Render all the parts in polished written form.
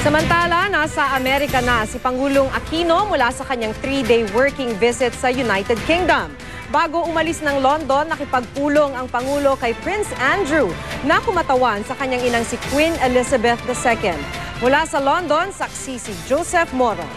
Samantala, nasa Amerika na si Pangulong Aquino mula sa kanyang 3-day working visit sa United Kingdom. Bago umalis ng London, nakipagpulong ang Pangulo kay Prince Andrew na kumatawan sa kanyang inang si Queen Elizabeth II. Mula sa London, saksi si Joseph Moro.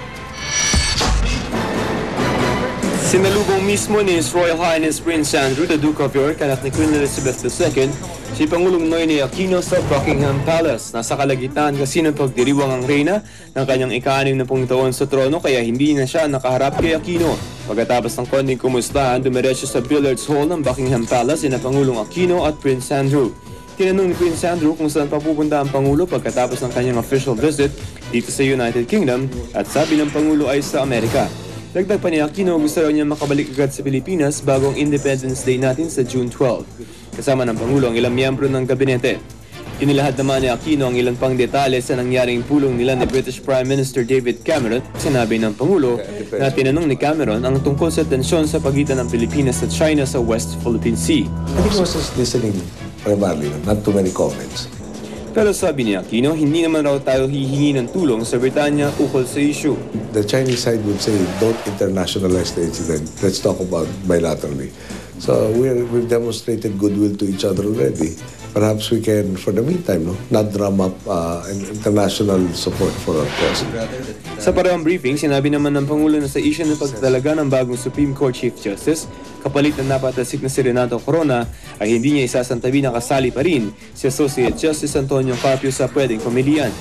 Sinalubong mismo ni His Royal Highness Prince Andrew, the Duke of York, at ni Queen Elizabeth II, si Pangulong Noynoy Aquino sa Buckingham Palace. Nasa kalagitnaan kasi ng pagdiriwang ang reyna ng kanyang ika-60 taon sa trono, kaya hindi na siya nakaharap kay Aquino. Pagkatapos ng konting kumustahan, dumiretso sa billiards hall ng Buckingham Palace sina Pangulong Aquino at Prince Andrew. Tinanong ni Prince Andrew kung saan papupunta ang Pangulo pagkatapos ng kanyang official visit dito sa United Kingdom, at sabi ng Pangulo ay sa Amerika. Dagdag pa ni Aquino, gusto raw niya makabalik agad sa Pilipinas bago ang Independence Day natin sa June 12. Kasama ng Pangulo ang ilang miyembro ng gabinete. Inilahad naman ni Aquino ang ilang pang detalye sa nangyaring pulong nila ni British Prime Minister David Cameron. Sinabi ng Pangulo na tinanong ni Cameron ang tungkol sa tensyon sa pagitan ng Pilipinas at China sa West Philippine Sea. I think he was just listening primarily, not too many comments. Pero sabi ni Aquino, hindi naman raw tayo hihingi ng tulong sa Britanya ukol sa issue. The Chinese side would say, don't internationalize the incident. Let's talk about bilaterally. So we've demonstrated goodwill to each other already. Perhaps we can, for the meantime, not drum up international support for our cause. Sa parehong briefing, sinabi naman ng Pangulo na sa issue ng pagtalaga ng bagong Supreme Court Chief Justice, kapalit na napatasik na si Renato Corona, ay hindi niya isasantabi na kasali pa rin si Associate Justice Antonio Carpio sa pwedeng pamilihan.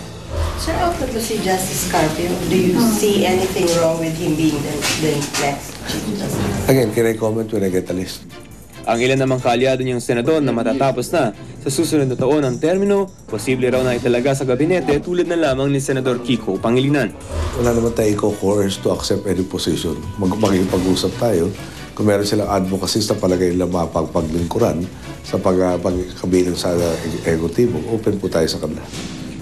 Sir, after to si Justice Carpio, do you see anything wrong with him being the next Chief Justice? Again, can I comment when I get a list? Ang ilan namang kaalyado niyang senador na matatapos na sa susunod na taon ang termino, posible raw na italaga sa gabinete tulad na lamang ni Senador Kiko Pangilinan. Wala naman tayo i-coerce to accept any position. Magkipag-usap tayo. Kung meron silang advocacies na palagay nila mapagpaglingkuran sa pagkabiling sa ekotibo, open po tayo sa kanila.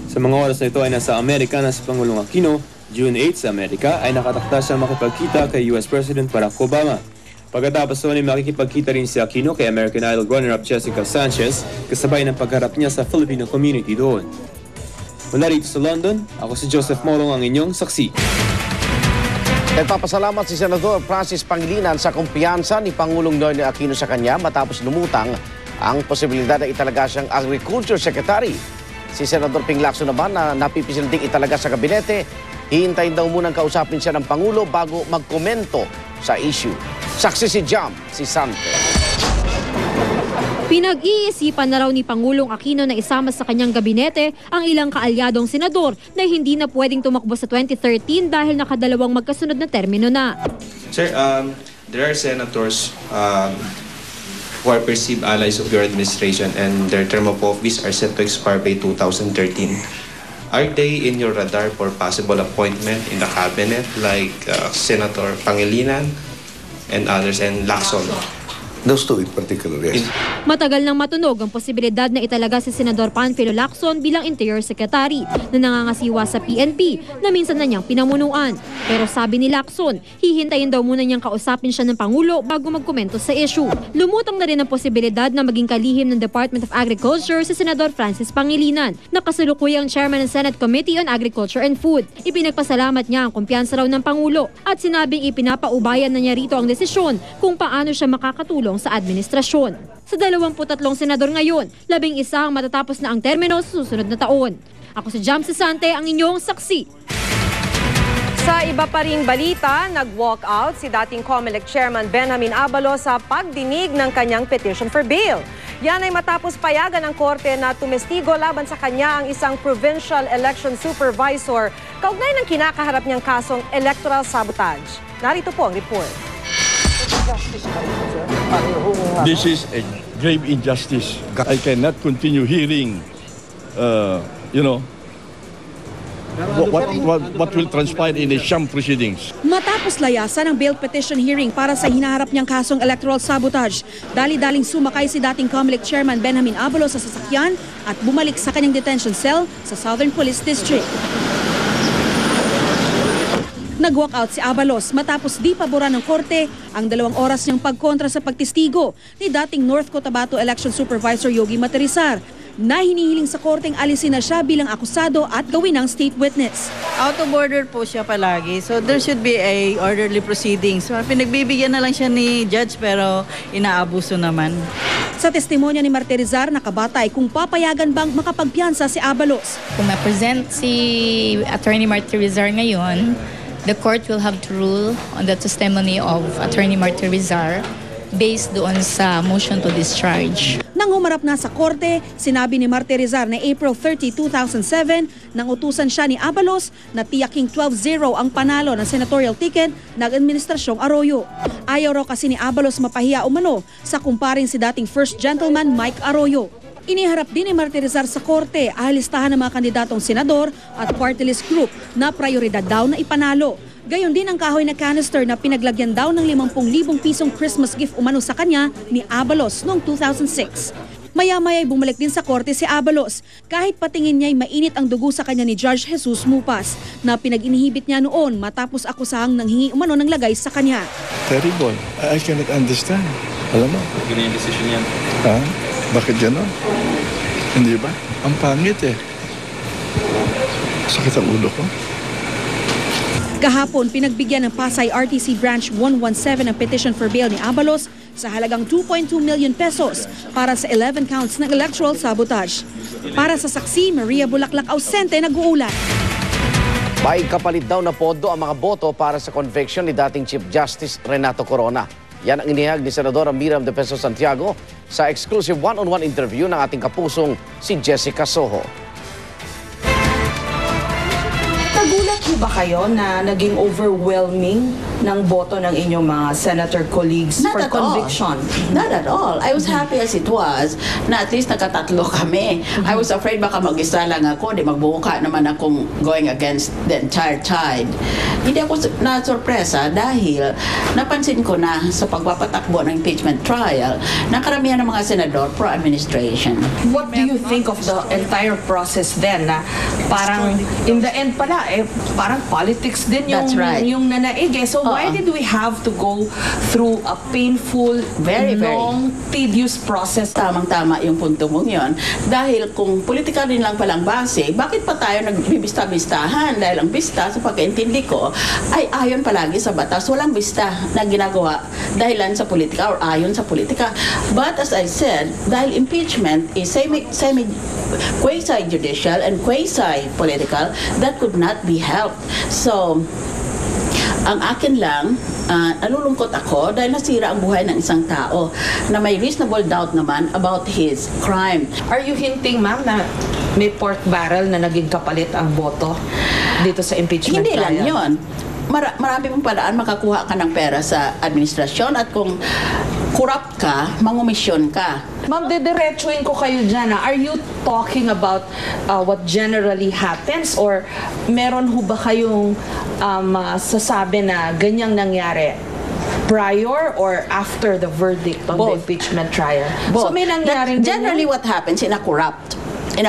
Sa mga oras na ito ay nasa Amerika na si Pangulong Aquino. June 8 sa Amerika ay nakatakda siya makipagkita kay US President Barack Obama. Pagkatapos noon ay makikipagkita rin si Aquino kay American Idol runner-up Jessica Sanchez, kasabay ng pagharap niya sa Filipino community doon. Mula rito sa London, ako si Joseph Morong, ang inyong saksi. Nagpapasalamat si Senador Francis Pangilinan sa kumpiyansa ni Pangulong Noynoy Aquino sa kanya matapos lumutang ang posibilidad na italaga siyang Agriculture Secretary. Si Senador Ping Lacson naman na napipisil ding italaga sa kabinete, hihintayin daw munang kausapin siya ng Pangulo bago magkomento sa issue. Saksi si Jam, si Sante. Pinag-iisipan na raw ni Pangulong Aquino na isama sa kanyang gabinete ang ilang kaalyadong senador na hindi na pwedeng tumakbo sa 2013 dahil nakadalawang magkasunod na termino na. Sir, there are senators who are perceived allies of your administration and their term of office are set to expire by 2013. Are they in your radar for possible appointment in the cabinet like Senator Pangilinan and others, and Lacson? Those two in particular, yes. Matagal nang matunog ang posibilidad na italaga si Senador Panfilo Lacson bilang Interior Secretary na nangangasiwa sa PNP na minsan na niyang pinamunuan. Pero sabi ni Lacson, hihintayin daw muna niyang kausapin siya ng Pangulo bago magkomento sa issue. Lumutang na rin ang posibilidad na maging kalihim ng Department of Agriculture si Senador Francis Pangilinan na kasalukuyang Chairman ng Senate Committee on Agriculture and Food. Ipinagpasalamat niya ang kumpiyansa raw ng Pangulo at sinabing ipinapaubayan na niya rito ang desisyon kung paano siya makakatulong sa administrasyon. Sa 23 senador ngayon, 11 ang matatapos na ang termino sa susunod na taon. Ako si Jam Sante, ang inyong saksi. Sa iba pa ring balita, nag-walk out si dating COMELEC Chairman Benjamin Abalos sa pagdinig ng kanyang petition for bail. Yan ay matapos payagan ng korte na tumestigo laban sa kanya ang isang provincial election supervisor kaugnay ng kinakaharap niyang kasong electoral sabotage. Narito po ang report. This is a grave injustice. I cannot continue hearing, what will transpire in the sham proceedings. Matapos layasan ang bail petition hearing para sa hinaharap niyang kasong electoral sabotage, dali-daling sumakay si dating COMELEC Chairman Benjamin Abalos sa sasakyan at bumalik sa kanyang detention cell sa Southern Police District. Nag-walkout si Abalos matapos di paboran ng korte ang 2 oras niyang pagkontra sa pagtestigo ni dating North Cotabato Election Supervisor Yogi Materizar. na hinihiling sa korteng alisin na siya bilang akusado at gawin ng state witness. Out of order po siya palagi. So there should be a orderly proceedings. Pinagbibigyan na lang siya ni judge pero inaabuso naman. Sa testimonya ni Martirizar, nakabatay kung papayagan bang makapagpiyansa si Abalos. Kung ma-present si Attorney Martirizar ngayon, the court will have to rule on the testimony of Attorney Martirizar based doon sa motion to discharge. Nang humarap na sa korte, sinabi ni Martirizar na April 30, 2007 nang utusan siya ni Abalos na tiyaking 12-0 ang panalo ng senatorial ticket ng Administrasyong Arroyo. Ayaw raw kasi ni Abalos mapahiya umano sa kumparing si dating First Gentleman Mike Arroyo. Iniharap din ni Martirizar sa korte ang listahan ng mga kandidatong senador at party list group na prioridad daw na ipanalo. Gayon din ang kahoy na canister na pinaglagyan daw ng 50,000 pisong Christmas gift umano sa kanya ni Abalos noong 2006. Maya-maya'y bumalik din sa korte si Abalos kahit patingin niya'y mainit ang dugo sa kanya ni Judge Jesus Mupas na pinag-inihibit niya noon matapos akusahang nanghingi umano ng lagay sa kanya. Terrible. I cannot understand. Alam mo? Ganyan yung decision yan. Ha? Bakit gano'n? Hindi ba? Ang pangit eh. Sakit ang ulo ko. Kahapon, pinagbigyan ng Pasay RTC Branch 117 ang petition for bail ni Abalos sa halagang 2.2 million pesos para sa 11 counts ng electoral sabotage. Para sa saksi, Maria Bulaklak Ausente, nag-uulat. May kapalit daw na pondo ang mga boto para sa conviction ni dating Chief Justice Renato Corona. Yan ang inihag ni Senadora Miriam De Peso Santiago sa exclusive one-on-one interview ng ating kapusong si Jessica Soho. Nagulat ho ba kayo na naging overwhelming ng boto ng inyong mga senator colleagues for conviction? Not at all. I was happy as it was na at least nakatatlo kami. I was afraid baka mag-isa lang ako, di magbuka naman akong going against the entire tide. Hindi ako na-sorpresa dahil napansin ko na sa pagpapatakbo ng impeachment trial na karamihan ng mga senador pro-administration. What do you think of the entire process then na parang in the end pala parang politics din yung, yung nanaig eh. So why did we have to go through a painful, long, tedious process? Tamang-tama yung punto mong yun. Dahil kung politika rin lang palang base, bakit pa tayo nagbibista-bistahan? Dahil ang bista, sa pagkaintindi ko, ay ayon palagi sa batas. Walang bista na ginagawa dahilan sa politika or ayon sa politika. But as I said, dahil impeachment is quasi-judicial and quasi-political, that could not be helped. So, ang akin lang, nalulungkot ako dahil nasira ang buhay ng isang tao na may reasonable doubt naman about his crime. Are you hinting, ma'am, na may pork barrel na naging kapalit ang boto dito sa impeachment trial? Hindi lang yun. Marami mong paraan makakuha ka ng pera sa administrasyon at kung corrupt ka, mangumisyon ka. Ma'am, didiretsuin ko kayo dyan. Are you talking about what generally happens or meron ho ba kayong sasabi na ganyang nangyari prior or after the verdict on the impeachment trial? Both. So may nangyaring generally what happens in a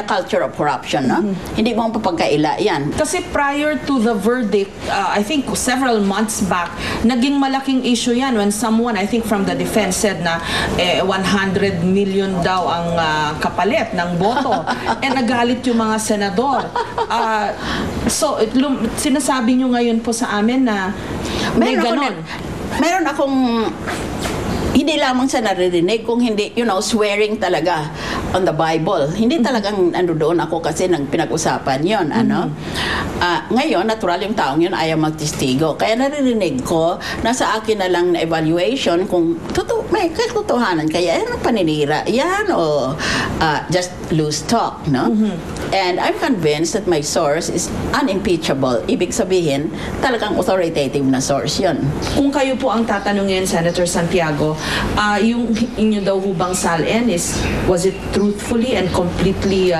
culture of corruption, no? Hindi mo papagkaila yan. Kasi prior to the verdict, I think several months back, naging malaking issue yan when someone, I think from the defense, said na 100 million daw ang kapalit ng boto. Nagalit yung mga senador. So, sinasabi nyo ngayon po sa amin na may ganon. Meron akong hindi lamang sa naririnig, kung hindi, swearing talaga on the Bible. Hindi talagang doon ako kasi nang pinag-usapan yon, ngayon, natural yung taong yun ayaw magtestigo. Kaya naririnig ko, nasa akin na lang na evaluation kung may katotohanan kaya yan ang paninira. Yan o just loose talk, no? And I'm convinced that my source is unimpeachable. Ibig sabihin, talagang authoritative na source yun. Kung kayo po ang tatanungin, Senator Santiago, yung inyo daw hubang salin was it truthfully and completely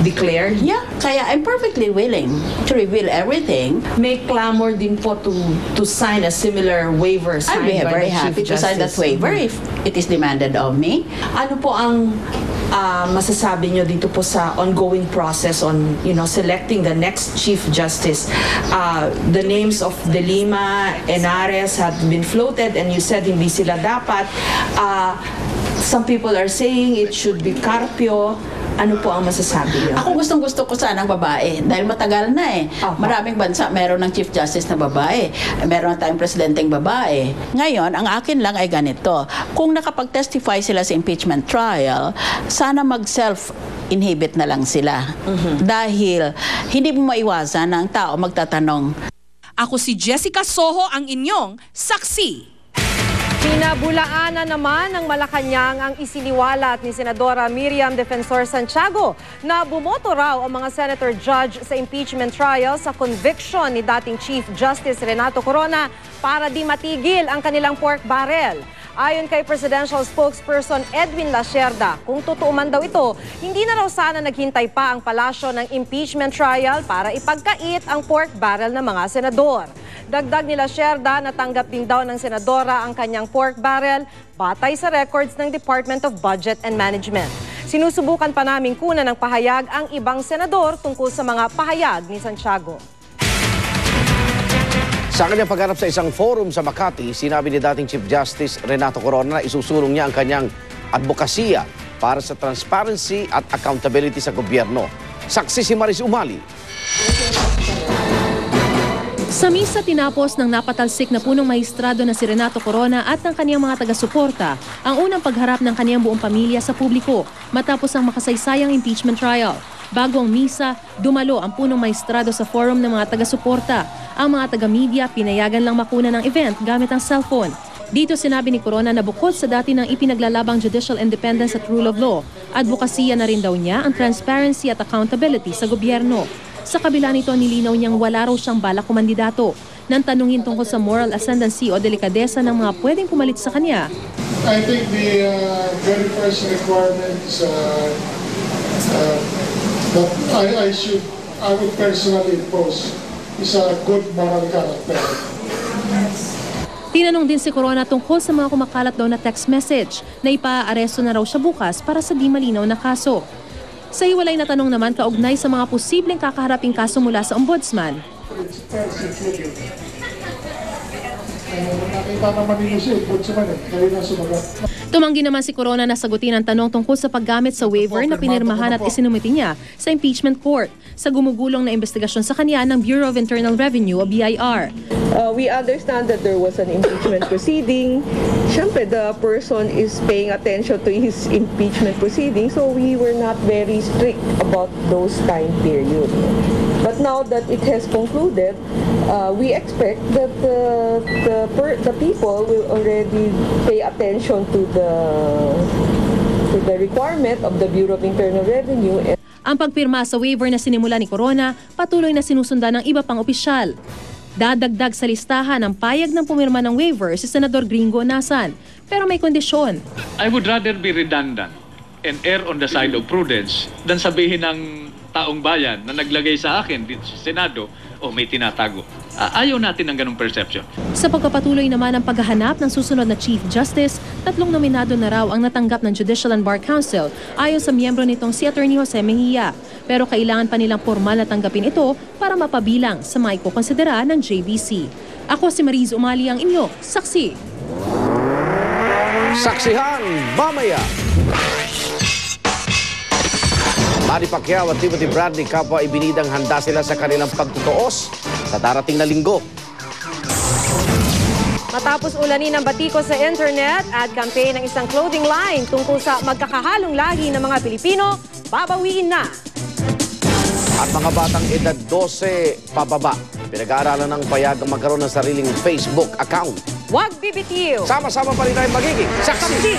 declared? Yeah, kaya I'm perfectly willing to reveal everything. May clamor din po to sign a similar waiver signed by the Chief Justice. I'd be very happy to sign that waiver if it is demanded of me. Ano po ang masasabi nyo dito po sa ongoing process on selecting the next Chief Justice? The names of De Lima, Henares have been floated and you said hindi sila dapat. Some people are saying it should be Carpio. Ano po ang masasabi niyo? Ako gustong-gusto ko sanang babae dahil matagal na eh. Maraming bansa meron ng Chief Justice na babae. Meron tayong presidenteng babae. Ngayon, ang akin lang ay ganito. Kung nakapag-testify sila sa impeachment trial, sana mag-self-inhibit na lang sila. Dahil hindi mo maiwasan na ang tao magtatanong. Ako si Jessica Soho, ang inyong saksi. Pinabulaan na naman ng Malacanang ang isiniwalat ni Senadora Miriam Defensor Santiago na bumoto raw ang mga senator judge sa impeachment trial sa conviction ni dating Chief Justice Renato Corona para di matigil ang kanilang pork barrel. Ayon kay Presidential Spokesperson Edwin Lacerda, kung totoo man daw ito, hindi na raw sana naghintay pa ang palasyo ng impeachment trial para ipagkait ang pork barrel ng mga senador. Dagdag ni Lacerda, natanggap din daw ng senadora ang kanyang pork barrel batay sa records ng Department of Budget and Management. Sinusubukan pa namin kunan ng pahayag ang ibang senador tungkol sa mga pahayag ni Santiago. Sa kanyang pagharap sa isang forum sa Makati, sinabi ni dating Chief Justice Renato Corona na isusulong niya ang kanyang advokasya para sa transparency at accountability sa gobyerno. Saksi si Maris Umali. Sa misa tinapos ng napatalsik na punong maestrado na si Renato Corona at ng kaniyang mga taga-suporta ang unang pagharap ng kaniyang buong pamilya sa publiko matapos ang makasaysayang impeachment trial. Bago ang misa, dumalo ang punong maestrado sa forum ng mga taga-suporta. Ang mga taga-media pinayagan lang makuna ng event gamit ang cellphone. Dito sinabi ni Corona na bukod sa dati ng ipinaglalabang judicial independence at rule of law, advokasya na rin daw niya ang transparency at accountability sa gobyerno. Sa kabila nito, nilinaw niyang wala raw siyang balak kumandidato. Nang tanungin tungkol sa moral ascendancy o delikadesa ng mga pwedeng pumalit sa kanya. I think the very first requirement is that I would personally impose is a good moral character. Tinanong din si Corona tungkol sa mga kumakalat daw na text message na ipaaresto na raw siya bukas para sa di malinaw na kaso. Sa hiwalay na tanong naman kaugnay sa mga posibleng kakaharaping kaso mula sa ombudsman. Tumanggi naman si Corona na sagutin ang tanong tungkol sa paggamit sa waiver na pinirmahan at isinumiti niya sa impeachment court sa gumugulong na investigasyon sa kanya ng Bureau of Internal Revenue o BIR. We understand that there was an impeachment proceeding. Siyempre, the person is paying attention to his impeachment proceeding, so we were not very strict about those time period. But now that it has concluded, we expect that the people will already pay attention to the requirement of the Bureau of Internal Revenue. Ang pagpirma sa waiver na sinimula ni Corona, patuloy na sinusundan ng iba pang opisyal. Dadagdag sa listahan ang payag ng pumirma ng waiver si Senador Gringo Nasan, pero may kondisyon. I would rather be redundant and err on the side of prudence than sabihin ng taong bayan na naglagay sa akin dito sa Senado, may tinatago. Ayaw natin ng ganong perception. Sa pagpapatuloy naman ng paghahanap ng susunod na Chief Justice, 3 nominado na raw ang natanggap ng Judicial and Bar Council ayon sa miyembro nitong si Attorney Jose Mejia. Pero kailangan pa nilang formal na tanggapin ito para mapabilang sa mga ikukonsidera ng JBC. Ako si Mariz Umali, ang inyo saksi. Saksihan mamaya. Manny Pacquiao at Timothy Bradley kapwa ibinidang handa sila sa kanilang pagtutuos sa darating na linggo. Matapos ulanin ng batiko sa internet at campaign ng isang clothing line tungkol sa magkakahalong lahi ng mga Pilipino, babawiin na. At mga batang edad 12 pababa, pinag-aaralan ng payag ang magkaroon ng sariling Facebook account. Huwag bibitiw! Sama-sama pa rin tayo magiging saksi!